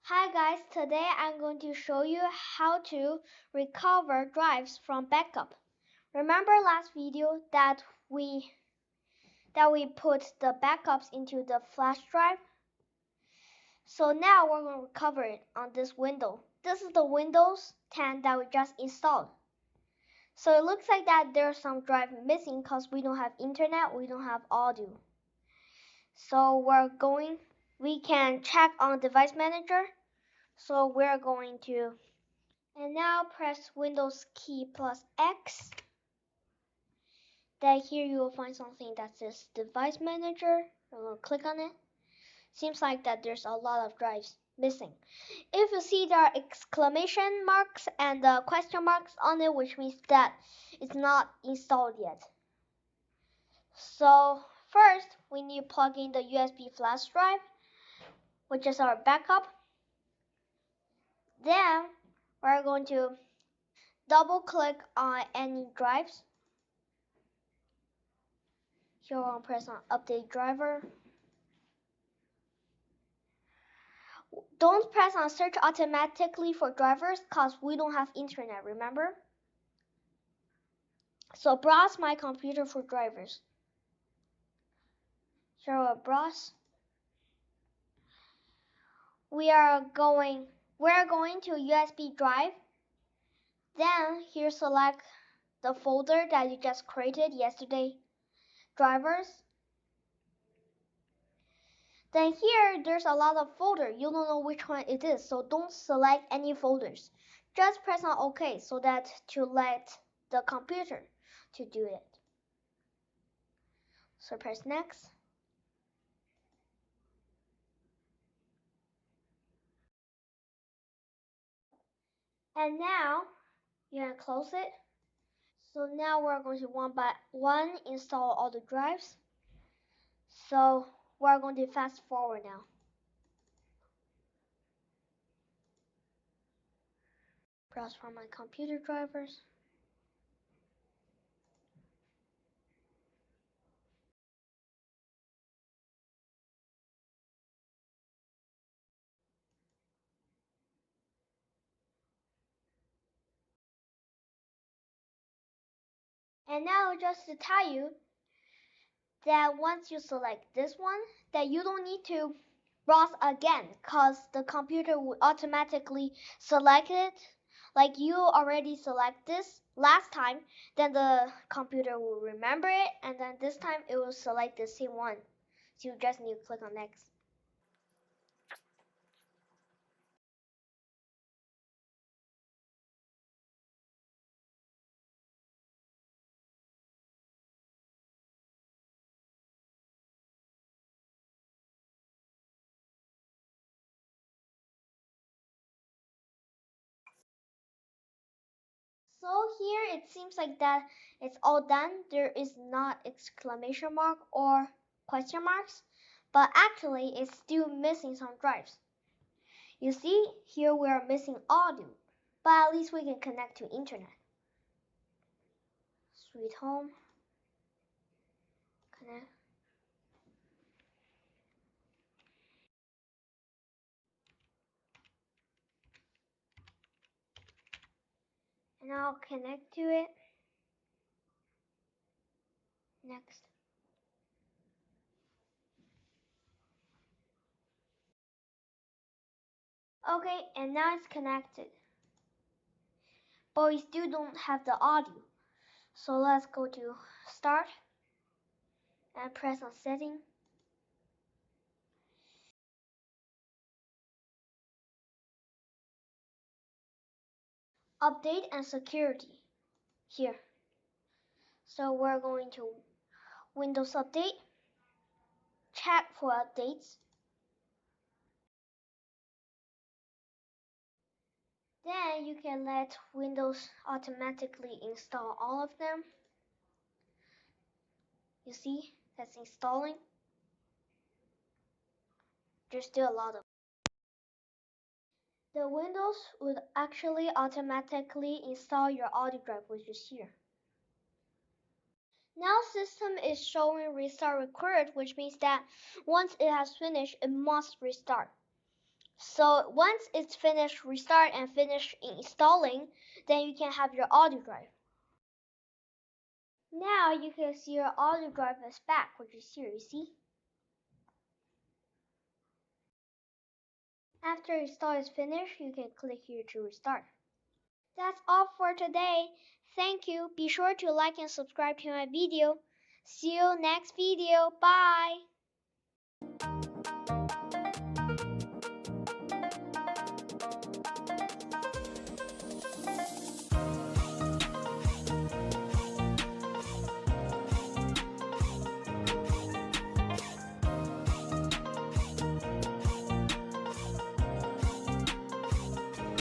Hi guys, today I'm going to show you how to recover drives from backup. Remember last video that we put the backups into the flash drive? So now we're going to recover it on this window. This is the Windows 10 that we just installed. So it looks like that there's some drive missing because we don't have internet, we don't have audio. So we can check on device manager. So we're going to And now press Windows key plus X. Then here you will find something that says Device Manager. I'm going to click on it. Seems like that there's a lot of drives missing. If you see there are exclamation marks and question marks on it, which means that it's not installed yet. So first, we need to plug in the USB flash drive, which is our backup. Then we're going to double click on any drives. Here I'll press on update driver. Don't press on search automatically for drivers because we don't have internet, remember? So browse my computer for drivers. Here we'll browse. We're going to USB drive. Then here select the folder that you just created yesterday, drivers. Then here there's a lot of folder. You don't know which one it is, so don't select any folders. Just press on OK so that to let the computer to do it. So press next. And now you're gonna close it. So now we're going to one by one install all the drives. So we're going to fast forward now. Browse for my computer drivers. And now just to tell you that once you select this one, that you don't need to browse again because the computer will automatically select it. Like you already select this last time, then the computer will remember it, and then this time it will select the same one. So you just need to click on next. So here it seems like that it's all done. There is not exclamation mark or question marks, but actually it's still missing some drives. You see, here we are missing audio, but at least we can connect to internet. Sweet home, connect. And I'll connect to it. Next. Okay, and now it's connected. But we still don't have the audio. So let's go to start and press on setting. Update and security here. So we're going to Windows Update, check for updates. Then you can let Windows automatically install all of them. You see, that's installing. There's still a lot of. The Windows would actually automatically install your audio drive, which is here. Now system is showing restart required, which means that once it has finished, it must restart. So once it's finished, restart and finish installing, then you can have your audio drive. Now you can see your audio drive is back, which is here, you see? After install is finished, you can click here to restart. That's all for today. Thank you. Be sure to like and subscribe to my video. See you next video. Bye.